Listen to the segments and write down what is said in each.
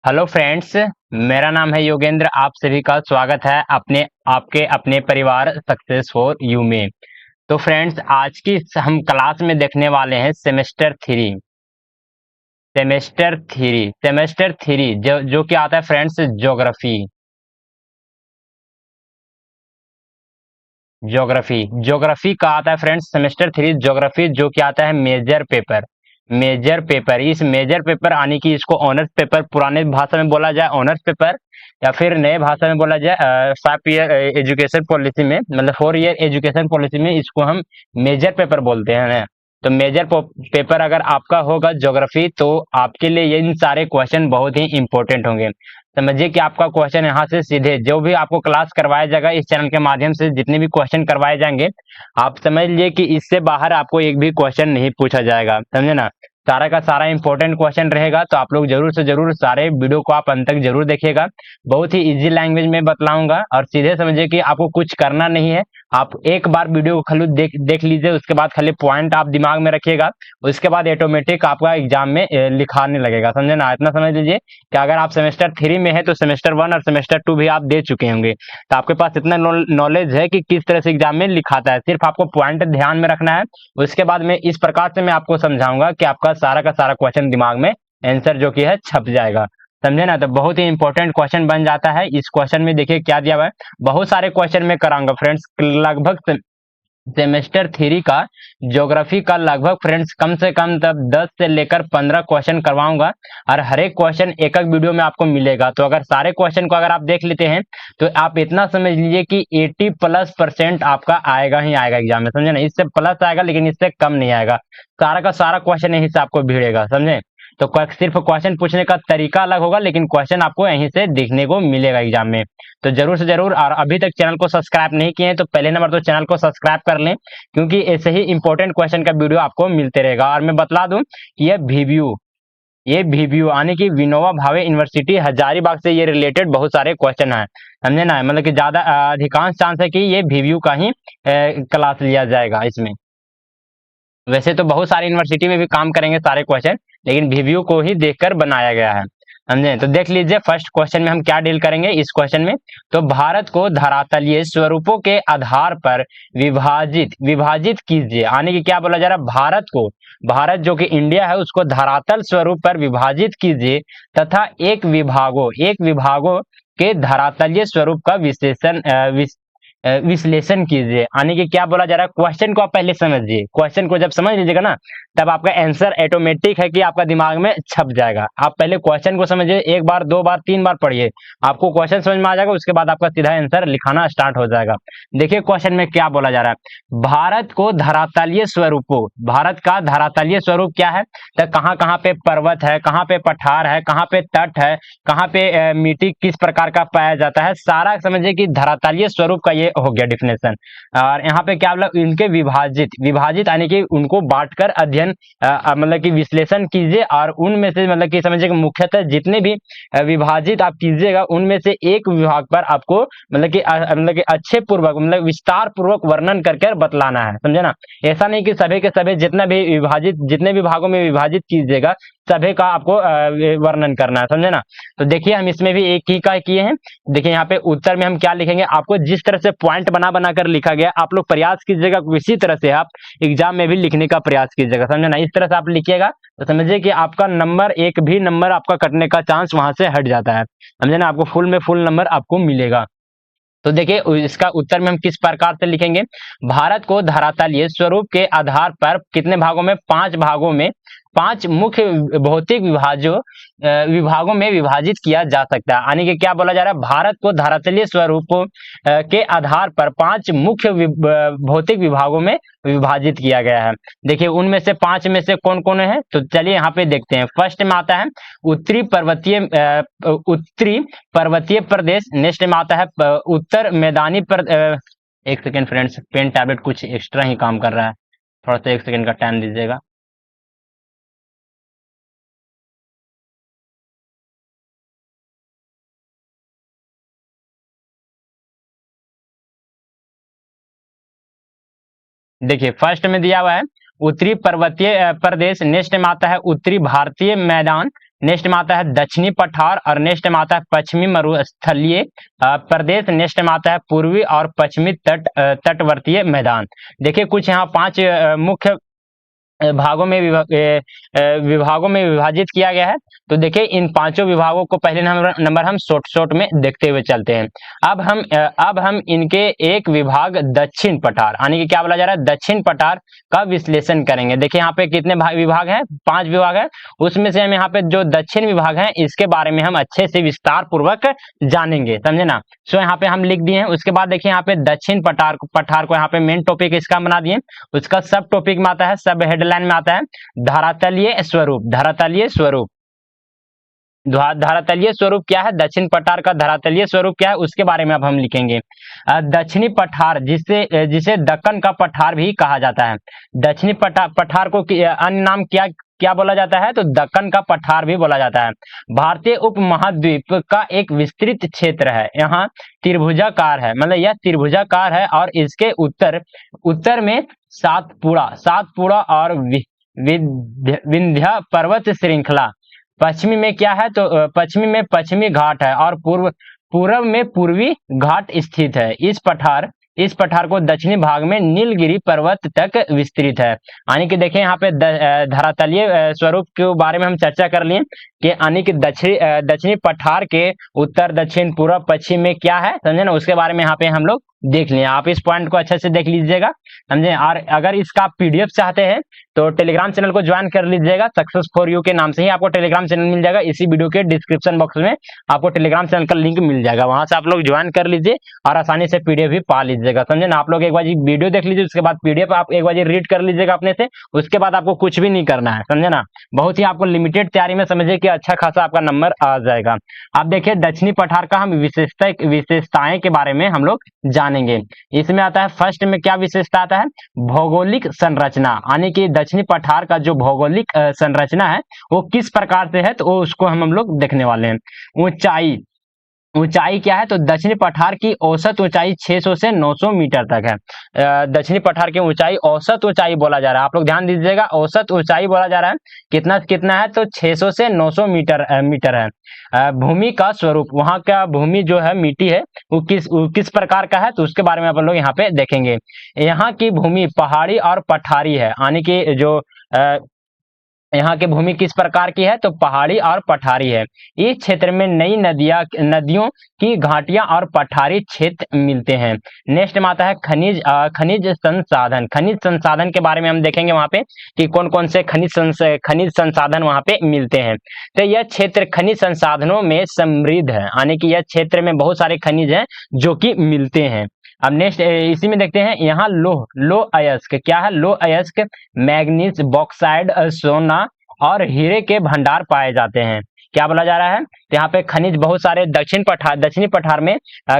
Hello friends. मेरा नाम है योगेंद्र। आप सभी का स्वागत है अपने परिवार सक्सेस फॉर यू में। तो फ्रेंड्स, आज की हम क्लास में देखने वाले हैं सेमेस्टर थ्री जो कि आता है फ्रेंड्स ज्योग्राफी। ज्योग्राफी का आता है फ्रेंड्स सेमेस्टर थ्री ज्योग्राफी, जो कि आता है मेजर पेपर। इस मेजर पेपर आने की इसको ऑनर्स पेपर पुराने भाषा में बोला जाए ऑनर्स पेपर, या फिर नए भाषा में बोला जाए 5 ईयर एजुकेशन पॉलिसी में, मतलब 4 ईयर एजुकेशन पॉलिसी में इसको हम मेजर पेपर बोलते हैं ना। तो पेपर अगर आपका होगा ज्योग्राफी, तो आपके लिए ये इन सारे क्वेश्चन बहुत ही इंपॉर्टेंट होंगे। समझिए कि आपका क्वेश्चन यहाँ से सीधे जो भी आपको क्लास करवाया जाएगा इस चैनल के माध्यम से, जितने भी क्वेश्चन करवाए जाएंगे, आप समझ लिए कि इससे बाहर आपको एक भी क्वेश्चन नहीं पूछा जाएगा। समझे ना। सारा का सारा इंपॉर्टेंट क्वेश्चन रहेगा, तो आप लोग जरूर से जरूर सारे वीडियो को आप अंत तक जरूर देखिएगा। बहुत ही इजी लैंग्वेज में बतलाऊंगा, और सीधे समझिए कि आपको कुछ करना नहीं है। आप एक बार वीडियो को खाली देख लीजिए, उसके बाद खाली पॉइंट आप दिमाग में रखिएगा। उसके बाद ऑटोमेटिक आपका एग्जाम में लिखाने लगेगा। समझे ना। इतना समझ लीजिए कि अगर आप सेमेस्टर थ्री में है तो सेमेस्टर वन और सेमेस्टर टू भी आप दे चुके होंगे, तो आपके पास इतना नॉलेज है कि किस तरह से एग्जाम में लिखाता है। सिर्फ आपको पॉइंट ध्यान में रखना है। उसके बाद में इस प्रकार से मैं आपको समझाऊंगा कि आपका सारा का सारा क्वेश्चन दिमाग में आंसर जो कि है छप जाएगा। समझे ना। तो बहुत ही इंपॉर्टेंट क्वेश्चन बन जाता है। इस क्वेश्चन में देखिए क्या दिया हुआ है। बहुत सारे क्वेश्चन मैं कराऊंगा फ्रेंड्स, लगभग सेमेस्टर थ्री का ज्योग्राफी का लगभग फ्रेंड्स कम से कम तब 10 से लेकर 15 क्वेश्चन करवाऊंगा, और हर एक क्वेश्चन एक एक वीडियो में आपको मिलेगा। तो अगर सारे क्वेश्चन को अगर आप देख लेते हैं, तो आप इतना समझ लीजिए कि 80+% आपका आएगा ही आएगा एग्जाम में। समझे ना। इससे प्लस आएगा लेकिन इससे कम नहीं आएगा। सारा का सारा क्वेश्चन यहीं से आपको भिड़ेगा। समझे। तो सिर्फ क्वेश्चन पूछने का तरीका अलग होगा, लेकिन क्वेश्चन आपको यहीं से दिखने को मिलेगा एग्जाम में। तो जरूर से जरूर, और अभी तक चैनल को सब्सक्राइब नहीं किए हैं तो पहले नंबर तो चैनल को सब्सक्राइब कर लें, क्योंकि ऐसे ही इंपॉर्टेंट क्वेश्चन का वीडियो आपको मिलते रहेगा। और मैं बतला दूं कि ये वीव्यू यानी कि विनोबा भावे यूनिवर्सिटी हजारीबाग से ये रिलेटेड बहुत सारे क्वेश्चन है। समझे ना। मतलब कि ज्यादा अधिकांश चांस है कि ये वीव्यू का ही क्लास लिया जाएगा इसमें। वैसे तो बहुत सारी यूनिवर्सिटी में भी काम करेंगे सारे क्वेश्चन, लेकिन वीव्यू को ही देखकर बनाया गया है। समझे। तो देख लीजिए फर्स्ट क्वेश्चन में हम क्या डील करेंगे इस क्वेश्चन में। तो भारत को धरातलीय स्वरूपों के आधार पर विभाजित विभाजित कीजिए, यानी कि क्या बोला जा रहा है, भारत जो कि इंडिया है उसको धरातल स्वरूप पर विभाजित कीजिए, तथा एक विभागों के धरातलीय स्वरूप का विश्लेषण कीजिए। यानी कि क्या बोला जा रहा है, क्वेश्चन को आप पहले समझिए। क्वेश्चन को जब समझ लीजिएगा ना, तब आपका आंसर ऑटोमेटिक है कि आपका दिमाग में छप जाएगा। आप पहले क्वेश्चन को समझिए, एक बार दो बार तीन बार पढ़िए, आपको क्वेश्चन समझ में आ जाएगा। उसके बाद आपका सीधा आंसर लिखाना स्टार्ट हो जाएगा। देखिए क्वेश्चन में क्या बोला जा रहा है, भारत का धरातलीय स्वरूप क्या है। तो कहाँ कहाँ पे पर्वत है, कहाँ पे पठार है, कहाँ पे तट है, कहाँ पे मिट्टी किस प्रकार का पाया जाता है, सारा समझिए कि धरातलीय स्वरूप का ये हो गया डिफिनेशन। और यहाँ पे क्या बोला, इनके विभाजित विभाजित यानी कि उनको बांटकर अध्ययन मतलब कि विश्लेषण कीजिए, और उनमें से मतलब कि समझिए कि मुख्यतः जितने भी विभाजित आप कीजिएगा, उनमें से एक विभाग पर आपको मतलब कि अच्छे पूर्वक मतलब विस्तार पूर्वक वर्णन करके बतलाना है। समझे ना। ऐसा नहीं कि सभी के सभी जितने भी भागों में विभाजित कीजिएगा, सभी का आपको वर्णन करना है। समझे ना। तो देखिए हम इसमें भी एक ही का किए हैं। देखिए यहाँ पे उत्तर में हम क्या लिखेंगे, आपको जिस तरह से पॉइंट बना बना कर लिखा गया, आप लोग प्रयास कीजिएगा इसी तरह से आप एग्जाम में भी लिखने का प्रयास कीजिएगा। समझे ना। इस तरह से आप लिखिएगा तो समझिए कि आपका नंबर, एक भी नंबर आपका कटने का चांस वहां से हट जाता है। समझे ना। आपको फुल में फुल नंबर आपको मिलेगा। तो देखिए इसका उत्तर में हम किस प्रकार से लिखेंगे, भारत को धरातलीय स्वरूप के आधार पर कितने भागों में, 5 भागों में, 5 मुख्य भौतिक विभागों में विभाजित किया जा सकता है। यानी कि क्या बोला जा रहा है, भारत को धरातलीय स्वरूपों के आधार पर 5 मुख्य भौतिक विभागों में विभाजित किया गया है। देखिए उनमें से 5 में से कौन कौन है, तो चलिए यहाँ पे देखते हैं। फर्स्ट में आता है उत्तरी पर्वतीय प्रदेश। नेक्स्ट में आता है उत्तर मैदानी एक सेकेंड फ्रेंड्स, पेन टैबलेट कुछ एक्स्ट्रा ही काम कर रहा है, थोड़ा सा 1 सेकेंड का टाइम दीजिएगा। देखिए फर्स्ट में दिया हुआ है उत्तरी पर्वतीय प्रदेश। नेक्स्ट में आता है उत्तरी भारतीय मैदान। नेक्स्ट में आता है दक्षिणी पठार, और नेक्स्ट में आता है पश्चिमी मरुस्थलीय प्रदेश, नेक्स्ट में आता है पूर्वी और पश्चिमी तटवर्तीय मैदान। देखिए कुछ यहाँ 5 मुख्य भागों में विभागों में विभाजित किया गया है। तो देखिए इन 5 विभागों को पहले नंबर हम शॉर्ट में देखते हुए चलते हैं। अब हम इनके एक विभाग दक्षिण पठार यानी कि क्या बोला जा रहा है, दक्षिण पठार का विश्लेषण करेंगे। देखिए यहाँ पे कितने विभाग हैं, 5 विभाग हैं। उसमें से हम यहाँ पे जो दक्षिण विभाग है इसके बारे में हम अच्छे से विस्तार पूर्वक जानेंगे, समझे ना। सो यहाँ पे हम लिख दिए हैं। उसके बाद देखिए यहाँ पे दक्षिण पठार को यहाँ पे मेन टॉपिक इसका बना दिए। उसका सब टॉपिक में आता है, सब हेडलाइन में आता है धरातलीय स्वरूप। धरातलीय स्वरूप क्या है, दक्षिण पठार का धरातलीय स्वरूप क्या है, उसके बारे में अब हम लिखेंगे। दक्षिणी पठार जिसे दक्कन का पठार भी कहा जाता है। दक्षिणी पठार को अन्य नाम क्या बोला जाता है, तो दक्कन का पठार भी बोला जाता है। भारतीय उपमहाद्वीप का एक विस्तृत क्षेत्र है। यहाँ त्रिभुजाकार है, मतलब यह त्रिभुजाकार है, और इसके उत्तर में सातपुड़ा और विंध्य पर्वत श्रृंखला। पश्चिमी में क्या है, तो पश्चिमी में पश्चिमी घाट है, और पूर्व में पूर्वी घाट स्थित है। इस पठार को दक्षिणी भाग में नीलगिरी पर्वत तक विस्तृत है। यानी कि देखिए यहाँ पे धरातलीय स्वरूप के बारे में हम चर्चा कर लिए कि यानी कि दक्षिणी पठार के उत्तर, दक्षिण, पूर्व, पश्चिम में क्या है, समझे ना। उसके बारे में यहाँ पे हम लोग देख लिए। आप इस पॉइंट को अच्छे से देख लीजिएगा, समझे। और अगर इसका पीडीएफ चाहते हैं तो टेलीग्राम चैनल को ज्वाइन कर लीजिएगा। सक्सेस फॉर यू के नाम से ही आपको टेलीग्राम चैनल मिल जाएगा। इसी वीडियो के डिस्क्रिप्शन बॉक्स में आपको टेलीग्राम चैनल का लिंक मिल जाएगा, वहां से आप लोग ज्वाइन कर लीजिए और आसानी से पीडीएफ भी पा लीजिएगा, समझे ना। आप लोग एक बार वीडियो देख लीजिए, उसके बाद पीडीएफ आप एक बार रीड कर लीजिएगा अपने से। उसके बाद आपको कुछ भी नहीं करना है, समझे ना। बहुत ही आपको लिमिटेड तैयारी में समझिए कि अच्छा खासा आपका नंबर आ जाएगा। अब देखिए दक्षिणी पठार का हम विशेषताएं के बारे में हम लोग जानेंगे। इसमें आता है फर्स्ट में क्या विशेषता आता है, भौगोलिक संरचना, यानी कि दक्षिणी पठार का जो भौगोलिक संरचना है वो किस प्रकार से है, तो उसको हम लोग देखने वाले हैं। ऊंचाई क्या है, तो दक्षिणी पठार की औसत ऊंचाई 600 से 900 मीटर तक है। दक्षिणी पठार की ऊंचाई औसत ऊंचाई बोला जा रहा है, आप लोग ध्यान दीजिएगा, औसत ऊंचाई बोला जा रहा है। कितना है, तो 600 से 900 मीटर है। भूमि का स्वरूप, वहां का भूमि जो है मिट्टी है वो किस प्रकार का है, तो उसके बारे में आप लोग यहाँ पे देखेंगे। यहाँ की भूमि पहाड़ी और पठारी है, यानी कि जो यहाँ की भूमि किस प्रकार की है, तो पहाड़ी और पठारी है। इस क्षेत्र में नई नदियों की घाटियां और पठारी क्षेत्र मिलते हैं। नेक्स्ट में आता है खनिज संसाधन के बारे में हम देखेंगे वहां पे कि कौन कौन से खनिज संसाधन वहां पे मिलते हैं। तो यह क्षेत्र खनिज संसाधनों में समृद्ध है, यानी कि यह क्षेत्र में बहुत सारे खनिज हैं जो कि मिलते हैं। अब नेक्स्ट इसी में देखते हैं, यहाँ लो अयस्क क्या है, लो अयस्क मैग्नीज, बॉक्साइड, सोना और हीरे के भंडार पाए जाते हैं। क्या बोला जा रहा है, तो यहाँ पे खनिज बहुत सारे दक्षिणी पठार में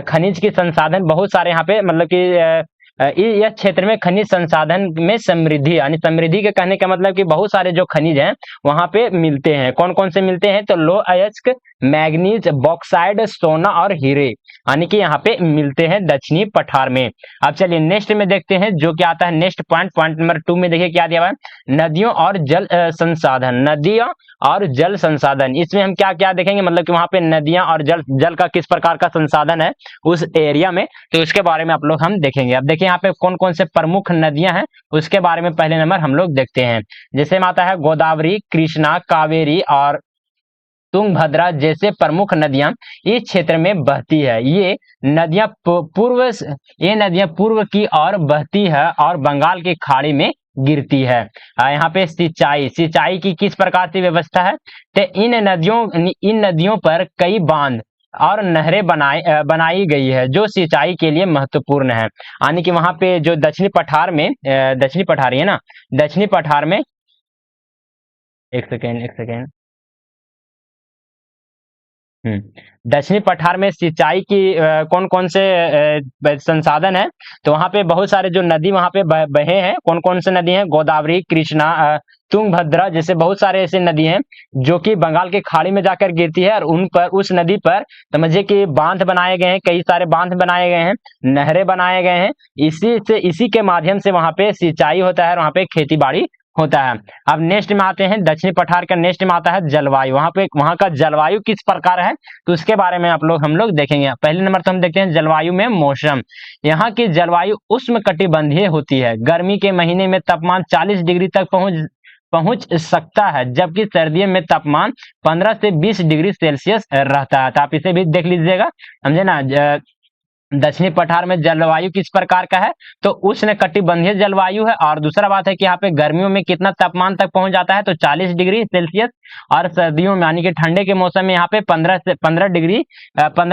खनिज के संसाधन बहुत सारे यहाँ पे, मतलब कि यह क्षेत्र में खनिज संसाधन में समृद्धि, यानी समृद्धि के कहने का मतलब कि बहुत सारे जो खनिज हैं वहां पे मिलते हैं। कौन कौन से मिलते हैं, तो लो अयस्क, मैग्नीज, बॉक्साइड, सोना और हीरे, यानी कि यहाँ पे मिलते हैं दक्षिणी पठार में। अब चलिए नेक्स्ट में देखते हैं जो क्या आता है, नेक्स्ट पॉइंट नंबर 2 में देखिए क्या दिया हुआ है, नदियों और जल संसाधन। नदियां और जल संसाधन, इसमें हम क्या क्या देखेंगे, मतलब कि वहां पे नदियां और जल का किस प्रकार का संसाधन है उस एरिया में, तो उसके बारे में आप लोग हम देखेंगे। अब देखिए यहाँ पे कौन कौन से प्रमुख नदियां हैं उसके बारे में पहले नंबर हम लोग देखते हैं। जैसे में आता है गोदावरी, कृष्णा, कावेरी और तुंगभद्रा जैसे प्रमुख नदियां इस क्षेत्र में बहती है। ये नदियां पूर्व की ओर बहती है और बंगाल की खाड़ी में गिरती है। यहाँ पे सिंचाई की किस प्रकार की व्यवस्था है, तो इन नदियों पर कई बांध और नहरें बनाई गई है जो सिंचाई के लिए महत्वपूर्ण है। यानी कि वहां पे जो दक्षिणी पठार है ना, दक्षिणी पठार में एक सेकेंड दक्षिणी पठार में सिंचाई की कौन कौन से संसाधन है, तो वहां पे बहुत सारे जो नदी वहां पे बहे हैं। कौन कौन से नदी हैं, गोदावरी, कृष्णा, तुंगभद्रा जैसे बहुत सारे ऐसे नदी हैं जो कि बंगाल की खाड़ी में जाकर गिरती है, और उस नदी पर समझिए कि बांध बनाए गए हैं, कई सारे बांध बनाए गए हैं, नहरें बनाए गए हैं। इसी के माध्यम से वहां पे सिंचाई होता है और वहां पे खेती बाड़ी होता है। अब नेक्स्ट में आते हैं दक्षिणी पठार का, नेक्स्ट में आता है जलवायु। वहां का जलवायु किस प्रकार है तो उसके बारे में हम लोग देखेंगे। पहले नंबर तो हम देखते हैं जलवायु में मौसम। यहाँ की जलवायु उष्णकटिबंधीय होती है। गर्मी के महीने में तापमान 40 डिग्री तक पहुंच सकता है, जबकि सर्दियों में तापमान 15 से 20 डिग्री सेल्सियस रहता है। तो आप इसे भी देख लीजिएगा, समझे ना। दक्षिणी पठार में जलवायु किस प्रकार का है तो उष्ण कटिबंधीय जलवायु है। और दूसरा बात है कि यहाँ पे गर्मियों में कितना तापमान तक पहुंच जाता है तो 40 डिग्री सेल्सियस, और सर्दियों में यानी कि ठंडे के मौसम में यहाँ पे 15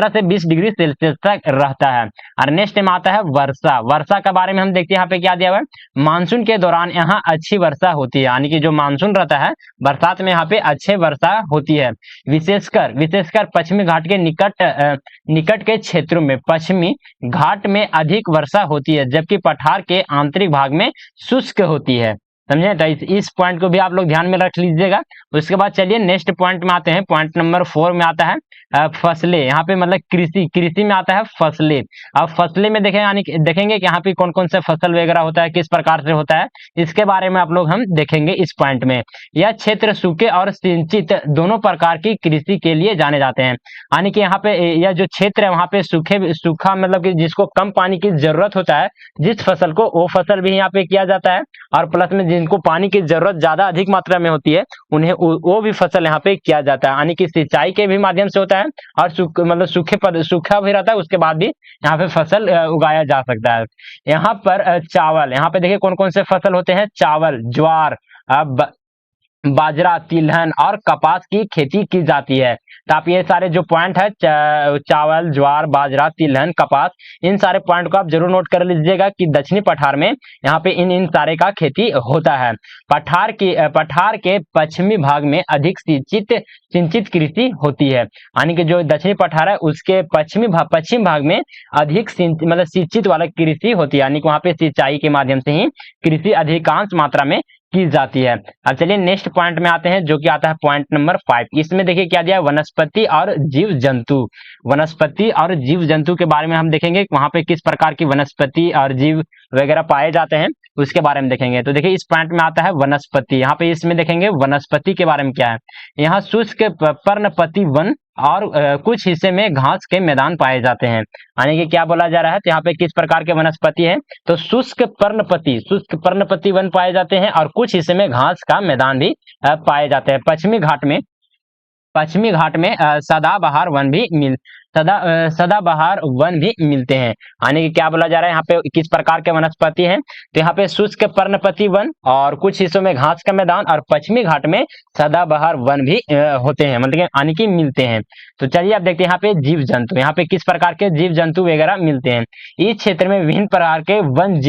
से 20 डिग्री सेल्सियस तक रहता है। और नेक्स्ट में आता है वर्षा। वर्षा के बारे में हम देखते हैं यहाँ पे क्या दिया हुआ है। मानसून के दौरान यहाँ अच्छी वर्षा होती है, यानी कि जो मानसून रहता है बरसात में यहाँ पे अच्छे वर्षा होती है। विशेषकर पश्चिमी घाट के निकट के क्षेत्रों में पश्चिमी घाट में अधिक वर्षा होती है, जबकि पठार के आंतरिक भाग में शुष्क होती है। समझे, तो इस पॉइंट को भी आप लोग ध्यान में रख लीजिएगा। उसके बाद चलिए नेक्स्ट पॉइंट में आते हैं। पॉइंट नंबर 4 में आता है फसलें। यहाँ पे मतलब कृषि में आता है फसलें। अब फसलें में देखेंगे कि यहाँ पे कौन कौन से फसल वगैरह होता है, किस प्रकार से होता है, इसके बारे में हम देखेंगे इस पॉइंट में। यह क्षेत्र सूखे और सिंचित दोनों प्रकार की कृषि के लिए जाने जाते हैं। यानी कि यहाँ पे यह जो क्षेत्र है वहाँ पे सूखा मतलब कि जिसको कम पानी की जरूरत होता है, जिस फसल को, वो फसल भी यहाँ पे किया जाता है। और प्लस में जिनको पानी की जरूरत ज्यादा अधिक मात्रा में होती है उन्हें वो भी फसल यहाँ पे किया जाता है। यानी कि सिंचाई के भी माध्यम से होता है और मतलब सूखा भी रहता है, उसके बाद भी यहाँ पे फसल उगाया जा सकता है। यहाँ पर चावल, यहाँ पे देखिए कौन कौन से फसल होते हैं। चावल, ज्वार, बाजरा, तिलहन और कपास की खेती की जाती है। तो आप ये सारे जो पॉइंट है चावल, ज्वार, बाजरा, तिलहन, कपास, इन सारे पॉइंट को आप जरूर नोट कर लीजिएगा कि दक्षिणी पठार में यहाँ पे इन सारे का खेती होता है। पठार के पश्चिमी भाग में अधिक सिंचित कृषि होती है। यानी कि जो दक्षिणी पठार है उसके पश्चिम भाग में अधिक मतलब सिंचित वाला कृषि होती है, यानी कि वहाँ पे सिंचाई के माध्यम से ही कृषि अधिकांश मात्रा में की जाती है। अब चलिए नेक्स्ट पॉइंट में आते हैं, जो कि आता है पॉइंट नंबर 5। इसमें देखिए क्या दिया है, वनस्पति और जीव जंतु। वनस्पति और जीव जंतु के बारे में हम देखेंगे, वहां पे किस प्रकार की वनस्पति और जीव वगैरह पाए जाते हैं उसके बारे में देखेंगे। तो देखिए इस पॉइंट में आता है वनस्पति। यहाँ पे इसमें देखेंगे वनस्पति के बारे में क्या है। यहाँ शुष्क पर्णपाती वन और कुछ हिस्से में घास के मैदान पाए जाते हैं। यानी कि क्या बोला जा रहा है, तो यहाँ पे किस प्रकार के वनस्पति है तो शुष्क पर्णपाती वन पाए जाते हैं और कुछ हिस्से में घास का मैदान भी पाए जाते हैं। पश्चिमी घाट में सदाबहार वन भी मिलते हैं। यानी कि क्या बोला जा रहा है, यहाँ पे किस प्रकार के वनस्पति हैं तो यहाँ पे शुष्क पर्णपाती वन और कुछ हिस्सों में घास का मैदान और पश्चिमी घाट में सदाबहार वन भी होते हैं, मतलब यानी कि मिलते हैं। तो चलिए आप देखते हैं यहाँ पे जीव जंतु, यहाँ पे किस प्रकार के जीव जंतु वगैरह मिलते हैं। इस क्षेत्र में विभिन्न प्रकार के वन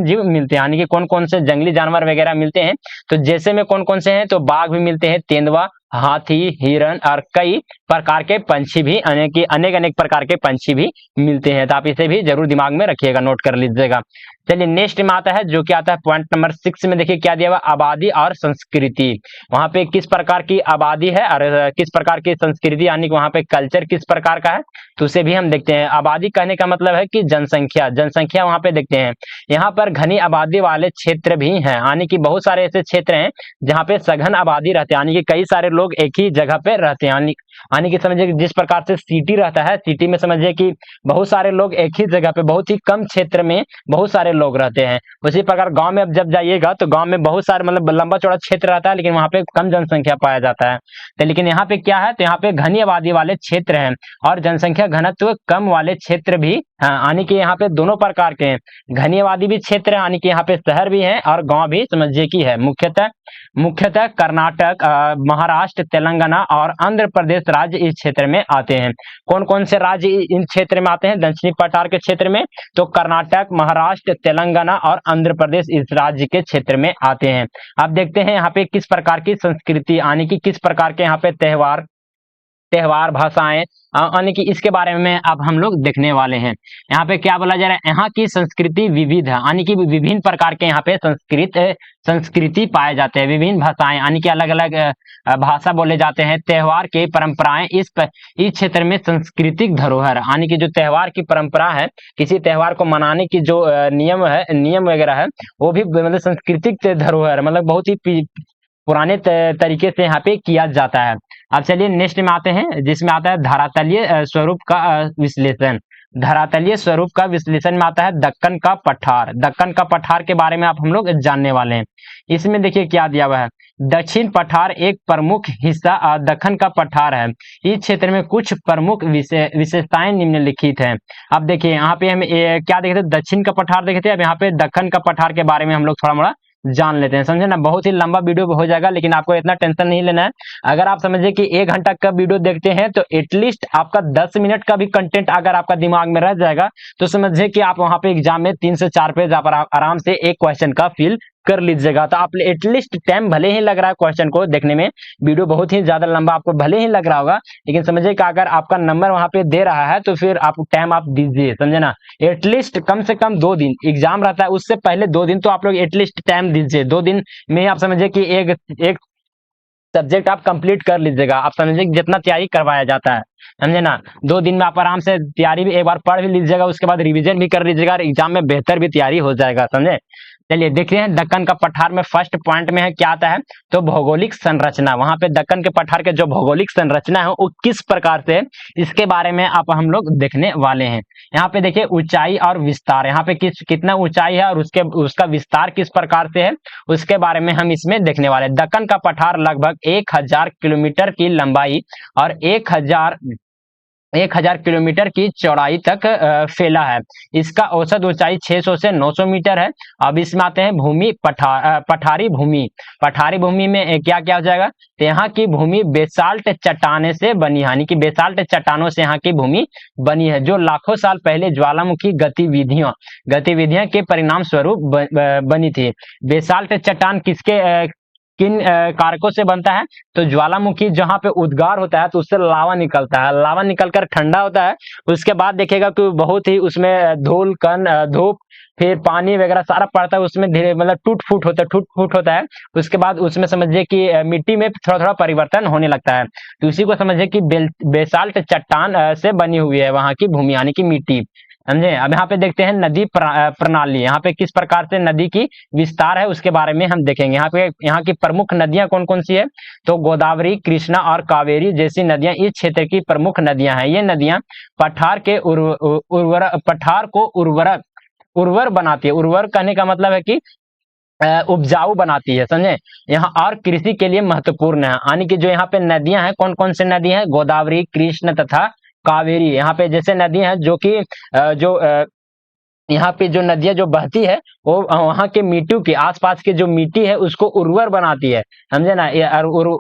जीव मिलते हैं। यानी कि कौन कौन से जंगली जानवर वगैरह मिलते हैं तो जैसे में कौन कौन से हैं तो बाघ भी मिलते हैं, तेंदुआ, हाथी, हिरण और कई प्रकार के पंछी भी, अनेक प्रकार के पंछी भी मिलते हैं। तो आप इसे भी जरूर दिमाग में रखिएगा, नोट कर लीजिएगा। चलिए नेक्स्ट में आता है, जो कि आता है पॉइंट नंबर 6 में। देखिए क्या दिया हुआ, आबादी और संस्कृति। वहां पे किस प्रकार की आबादी है और किस प्रकार की संस्कृति, यानी कि वहां पे कल्चर किस प्रकार का है तो उसे भी हम देखते हैं। आबादी कहने का मतलब है कि जनसंख्या वहां पे देखते हैं। यहाँ पर घनी आबादी वाले क्षेत्र भी हैं, यानी कि बहुत सारे ऐसे क्षेत्र हैं जहाँ पे सघन आबादी रहते हैं, यानी कि कई सारे लोग एक ही जगह पे रहते हैं। यानी कि समझिए कि जिस प्रकार से सिटी रहता है, सिटी में समझिए कि बहुत सारे लोग एक ही जगह पे बहुत ही कम क्षेत्र में बहुत सारे लोग रहते हैं। उसी प्रकार गांव में अब जब जाइएगा तो गांव में बहुत सारे मतलब लंबा चौड़ा क्षेत्र रहता है, लेकिन वहां पे कम जनसंख्या पाया जाता है। तो लेकिन यहाँ पे क्या है तो यहाँ पे घनी आबादी वाले क्षेत्र हैं और जनसंख्या घनत्व कम वाले क्षेत्र भी, यानी कि यहाँ पे दोनों प्रकार के हैं। घनी आबादी भी क्षेत्र है, यानी कि यहाँ पे शहर भी है और गांव भी समझिए कि है। मुख्यतः कर्नाटक, महाराष्ट्र, तेलंगाना और आंध्र प्रदेश राज्य इस क्षेत्र में आते हैं। कौन कौन से राज्य इन क्षेत्र में आते हैं दक्षिणी पठार के क्षेत्र में तो कर्नाटक, महाराष्ट्र, तेलंगाना और आंध्र प्रदेश इस राज्य के क्षेत्र में आते हैं। आप देखते हैं यहाँ पे किस प्रकार की संस्कृति, यानी कि किस प्रकार के यहाँ पे त्योहार त्योहार, भाषाएं, यानी कि इसके बारे में अब हम लोग देखने वाले हैं। यहाँ पे क्या बोला जा रहा है, यहाँ की संस्कृति विविध है, यानी कि विभिन्न प्रकार के यहाँ पे संस्कृति पाए जाते हैं, विभिन्न भाषाएं यानी कि अलग अलग भाषा बोले जाते हैं। त्योहार के परंपराएं इस क्षेत्र में सांस्कृतिक धरोहर, यानी कि जो त्योहार की परंपरा है, किसी त्योहार को मनाने की जो नियम वगैरह है, वो भी मतलब सांस्कृतिक धरोहर, मतलब बहुत ही पुराने तरीके से यहाँ पे किया जाता है। अब चलिए नेक्स्ट में आते हैं, जिसमें आता है धरातलीय स्वरूप का विश्लेषण। धरातलीय स्वरूप का विश्लेषण में आता है दक्कन का पठार। दक्कन का पठार के बारे में आप हम लोग जानने वाले हैं। इसमें देखिए क्या दिया हुआ है, दक्षिण पठार एक प्रमुख हिस्सा दक्कन का पठार है। इस क्षेत्र में कुछ प्रमुख विशेषताएं निम्नलिखित हैं। अब देखिए यहाँ पे हम क्या देखे थे, दक्षिण का पठार देखे थे। अब यहाँ पे दक्कन का पठार के बारे में हम लोग थोड़ा मोड़ा जान लेते हैं, समझे ना। बहुत ही लंबा वीडियो हो जाएगा, लेकिन आपको इतना टेंशन नहीं लेना है। अगर आप समझे कि 1 घंटा का वीडियो देखते हैं तो एटलीस्ट आपका 10 मिनट का भी कंटेंट अगर आपका दिमाग में रह जाएगा तो समझिए कि आप वहां पे एग्जाम में 3 से 4 पेज आप आराम से एक क्वेश्चन का फिल कर लीजिएगा। तो आप एटलीस्ट टाइम भले ही लग रहा है क्वेश्चन को देखने में, वीडियो बहुत ही ज्यादा लंबा आपको भले ही लग रहा होगा, लेकिन समझिए कि अगर आपका नंबर वहां पे दे रहा है तो फिर आप टाइम आप दीजिए, समझे ना। एटलीस्ट कम से कम 2 दिन एग्जाम रहता है, उससे पहले 2 दिन तो आप लोग एटलीस्ट टाइम दीजिए। 2 दिन में आप समझिए कि एक सब्जेक्ट आप कंप्लीट कर लीजिएगा। आप समझिए जितना तैयारी करवाया जाता है, समझे ना। 2 दिन में आप आराम से तैयारी भी एक बार पढ़ भी लीजिएगा, उसके बाद रिवीजन भी कर लीजिएगा, एग्जाम में बेहतर भी तैयारी हो जाएगा, समझे। चलिए देखते हैं दक्कन का पठार में फर्स्ट पॉइंट में है क्या आता है, तो भौगोलिक संरचना। वहां पे दक्कन के पठार के जो भौगोलिक संरचना है वो किस प्रकार से, इसके बारे में आप हम लोग देखने वाले हैं। यहाँ पे देखिए ऊंचाई और विस्तार, यहाँ पे कितना ऊंचाई है और उसका विस्तार किस प्रकार से है, उसके बारे में हम इसमें देखने वाले हैं। दक्कन का पठार लगभग 1000 किलोमीटर की लंबाई और 1000 किलोमीटर की चौड़ाई तक फैला है। इसका औसत ऊंचाई 600 से 900 मीटर है। अब इसमें आते हैं भूमि पठारी भूमि। पठारी भूमि में क्या क्या हो जाएगा, तो यहाँ की भूमि बेसाल्ट चट्टाने से बनी, यानी कि बेसाल्ट चट्टानों से यहाँ की भूमि बनी है, जो लाखों साल पहले ज्वालामुखी गतिविधियां के परिणाम स्वरूप बनी थी। बेसाल्ट चट्टान किन कारकों से बनता है, तो ज्वालामुखी जहां पे उद्गार होता है तो उससे लावा निकलता है, लावा निकलकर ठंडा होता है। उसके बाद देखिएगा कि बहुत ही उसमें धूल कण धूप फिर पानी वगैरह सारा पड़ता है, उसमें धीरे मतलब टूट फूट होता है। उसके बाद उसमें समझिए कि मिट्टी में थोड़ा थोड़ा परिवर्तन होने लगता है, तो उसी को समझिए कि बेसाल्ट चट्टान से बनी हुई है वहां की भूमि, यानी कि मिट्टी, समझे। अब यहाँ पे देखते हैं नदी प्रणाली, यहाँ पे किस प्रकार से नदी की विस्तार है उसके बारे में हम देखेंगे। यहाँ की प्रमुख नदियां कौन कौन सी है, तो गोदावरी, कृष्णा और कावेरी जैसी नदियां इस क्षेत्र की प्रमुख नदियां हैं। ये नदियां पठार को उर्वर बनाती है। उर्वर कहने का मतलब है कि उपजाऊ बनाती है, समझे। यहाँ और कृषि के लिए महत्वपूर्ण है, यानी कि जो यहाँ पे नदियां हैं, कौन कौन से नदी हैं, गोदावरी, कृष्ण तथा कावेरी। यहाँ पे जैसे नदी है जो कि यहाँ पे जो नदियां जो बहती है वो वहां के मिट्टी के आसपास के जो मिट्टी है उसको उर्वर बनाती है, समझे ना।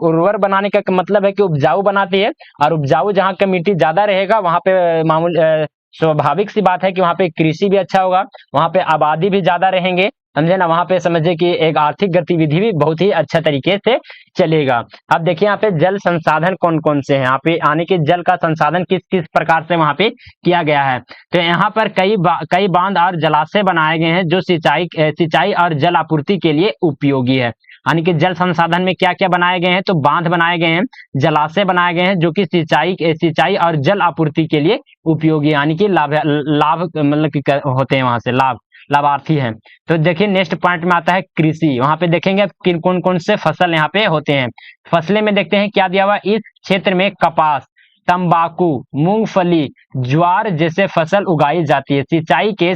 उर्वर बनाने का मतलब है कि उपजाऊ बनाती है, और उपजाऊ जहाँ का मिट्टी ज्यादा रहेगा वहां पे स्वाभाविक सी बात है कि वहां पे कृषि भी अच्छा होगा, वहां पे आबादी भी ज्यादा रहेंगे, समझे ना। वहां पे समझिए कि एक आर्थिक गतिविधि भी बहुत ही अच्छा तरीके से चलेगा। अब देखिए यहाँ पे जल संसाधन कौन कौन से हैं, यहाँ पे आने के जल का संसाधन किस किस प्रकार से वहां पे किया गया है, तो यहाँ पर कई बांध और जलाशय बनाए गए हैं जो सिंचाई और जल आपूर्ति के लिए उपयोगी है। यानी कि जल संसाधन में क्या क्या बनाए गए हैं, तो बांध बनाए गए हैं, जलाशय बनाए गए हैं जो कि सिंचाई और जल आपूर्ति के लिए उपयोगी, यानी कि लाभ मतलब कि होते हैं, वहां से लाभार्थी हैं। तो देखिए नेक्स्ट पॉइंट में आता है कृषि। वहां पे देखेंगे किन कौन कौन से फसल यहाँ पे होते हैं। फसलें में देखते हैं क्या दिया हुआ, इस क्षेत्र में कपास, तंबाकू, मूंगफली, ज्वार जैसे फसल उगाई जाती है। सिंचाई के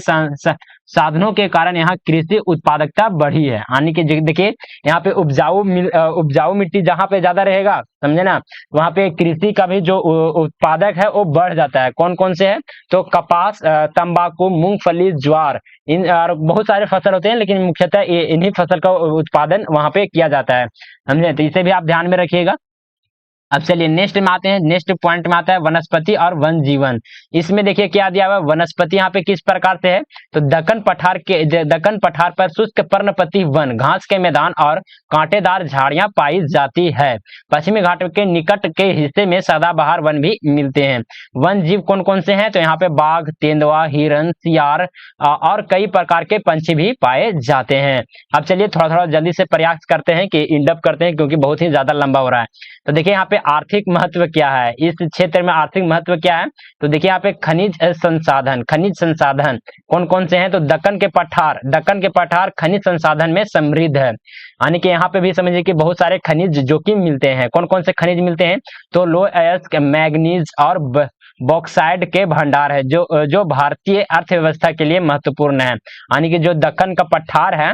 साधनों के कारण यहाँ कृषि उत्पादकता बढ़ी है, यानी कि देखिए यहाँ पे उपजाऊ मिट्टी जहाँ पे ज्यादा रहेगा, समझे ना, वहां पे कृषि का भी जो उत्पादक है वो बढ़ जाता है। कौन कौन से है, तो कपास, तंबाकू, मूंगफली, ज्वार, इन और बहुत सारे फसल होते हैं, लेकिन मुख्यतः इन्हीं फसल का उत्पादन वहां पे किया जाता है, समझे। तो इसे भी आप ध्यान में रखिएगा। अब चलिए नेक्स्ट में आते हैं, नेक्स्ट पॉइंट में आता है वनस्पति और वन जीवन। इसमें देखिए क्या दिया हुआ है, वनस्पति यहाँ पे किस प्रकार से है, तो दक्कन पठार पर शुष्क पर्णपाती वन, घास के मैदान और कांटेदार झाड़ियां पाई जाती है। पश्चिमी घाट के निकट के हिस्से में सदाबहार वन भी मिलते हैं। वन जीव कौन कौन से हैं, तो यहाँ पे बाघ, तेंदुआ, हिरन, सियार और कई प्रकार के पंछी भी पाए जाते हैं। अब चलिए थोड़ा थोड़ा जल्दी से प्रयास करते हैं कि इंडअप करते हैं, क्योंकि बहुत ही ज्यादा लंबा हो रहा है। तो देखिए यहाँ पे आर्थिक महत्व क्या है, इस क्षेत्र में आर्थिक महत्व क्या है, तो देखिए यहाँ पे खनिज संसाधन कौन कौन से हैं, तो दक्कन के पठार खनिज संसाधन में समृद्ध है। यानी कि यहाँ पे भी समझिए कि बहुत सारे खनिज जो कि मिलते हैं। कौन कौन से खनिज मिलते हैं, तो लो अयस्क, मैग्नीज और बॉक्साइड के भंडार है, जो भारतीय अर्थव्यवस्था के लिए महत्वपूर्ण है। यानी कि जो दक्कन का पठार है,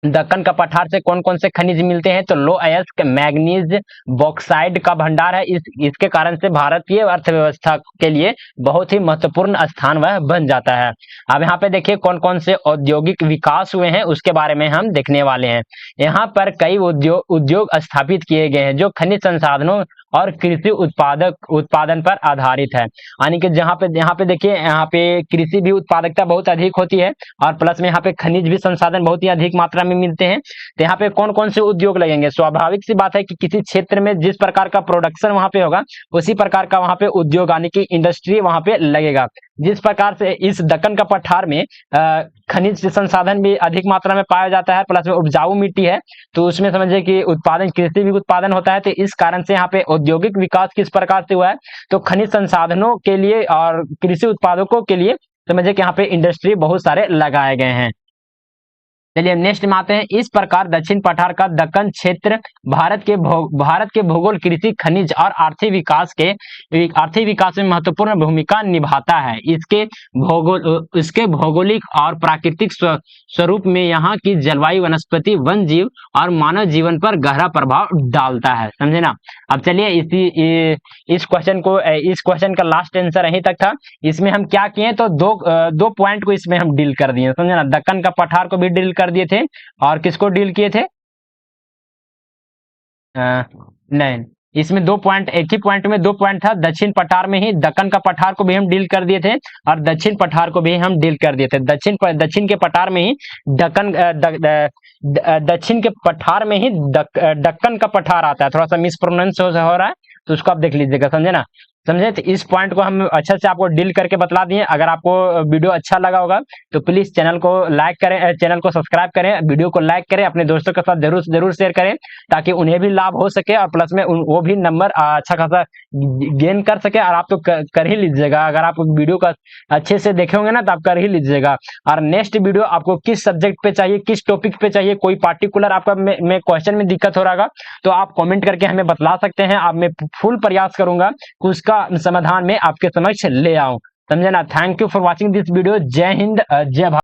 दक्कन का पठार से कौन कौन से खनिज मिलते हैं, तो लो अयस्क, मैग्नीज, बॉक्साइड का भंडार है। इसके कारण से भारतीय अर्थव्यवस्था के लिए बहुत ही महत्वपूर्ण स्थान वह बन जाता है। अब यहाँ पे देखिए कौन कौन से औद्योगिक विकास हुए हैं, उसके बारे में हम देखने वाले हैं। यहाँ पर कई उद्योग स्थापित किए गए हैं जो खनिज संसाधनों और कृषि उत्पादन पर आधारित है। यानी कि यहाँ पे देखिए, यहाँ पे कृषि भी उत्पादकता बहुत अधिक होती है और प्लस में यहाँ पे खनिज भी संसाधन बहुत ही अधिक मात्रा में मिलते हैं। तो यहाँ पे कौन कौन से उद्योग लगेंगे, स्वाभाविक सी बात है कि किसी क्षेत्र में जिस प्रकार का प्रोडक्शन वहां पे होगा, उसी प्रकार का वहां पे उद्योग यानी कि इंडस्ट्री वहां पे लगेगा। जिस प्रकार से इस दक्कन का पठार में खनिज संसाधन भी अधिक मात्रा में पाया जाता है, प्लस में उपजाऊ मिट्टी है, तो उसमें समझिए कि कृषि भी उत्पादन होता है। तो इस कारण से यहाँ पे औद्योगिक विकास किस प्रकार से हुआ है, तो खनिज संसाधनों के लिए और कृषि उत्पादकों के लिए समझिए कि यहाँ पे इंडस्ट्री बहुत सारे लगाए गए हैं। चलिए नेक्स्ट में आते हैं। इस प्रकार दक्षिण पठार का दक्कन क्षेत्र भारत के भूगोल, कृषि, खनिज और आर्थिक विकास में महत्वपूर्ण भूमिका निभाता है। इसके भौगोलिक और प्राकृतिक स्वरूप में यहाँ की जलवायु, वनस्पति, वन जीव और मानव जीवन पर गहरा प्रभाव डालता है। समझे ना। अब चलिए इस क्वेश्चन का लास्ट आंसर यहीं तक था। इसमें हम क्या किए, तो दो पॉइंट को इसमें हम डील कर दिए, समझे ना। दक्कन का पठार को भी डील कर दिए थे और किसको डील किए थे, नहीं, इसमें 2 पॉइंट, एक ही पॉइंट में 2 पॉइंट था। दक्षिण पठार में ही दक्कन का पठार को भी हम डील कर दिए थे और दक्षिण पठार को भी हम डील कर दिए थे। दक्षिण के पठार में ही दक्षिण के पठार में ही दक्कन का पठार आता है। थोड़ा सा मिसप्रोनाउंस हो रहा है, तो उसको आप देख लीजिएगा, समझे ना। समझे, तो इस पॉइंट को हम अच्छे से आपको डील करके बतला दिए। अगर आपको वीडियो अच्छा लगा होगा तो प्लीज चैनल को लाइक करें, चैनल को सब्सक्राइब करें, वीडियो को लाइक करें, अपने दोस्तों के साथ जरूर शेयर करें, ताकि उन्हें भी लाभ हो सके और प्लस में वो भी नंबर अच्छा खासा गेन कर सके। और आप तो कर ही लीजिएगा, अगर आप वीडियो का अच्छे से देखे होंगे ना तो आप कर ही लीजिएगा। और नेक्स्ट वीडियो आपको किस सब्जेक्ट पे चाहिए, किस टॉपिक पे चाहिए, कोई पार्टिकुलर आपका में क्वेश्चन में दिक्कत हो रहा तो आप कमेंट करके हमें बतला सकते हैं। आप मैं फुल प्रयास करूंगा कि उसका समाधान में आपके समक्ष ले आऊं, समझे ना। Thank you for watching this video. जय हिंद, जय भारत।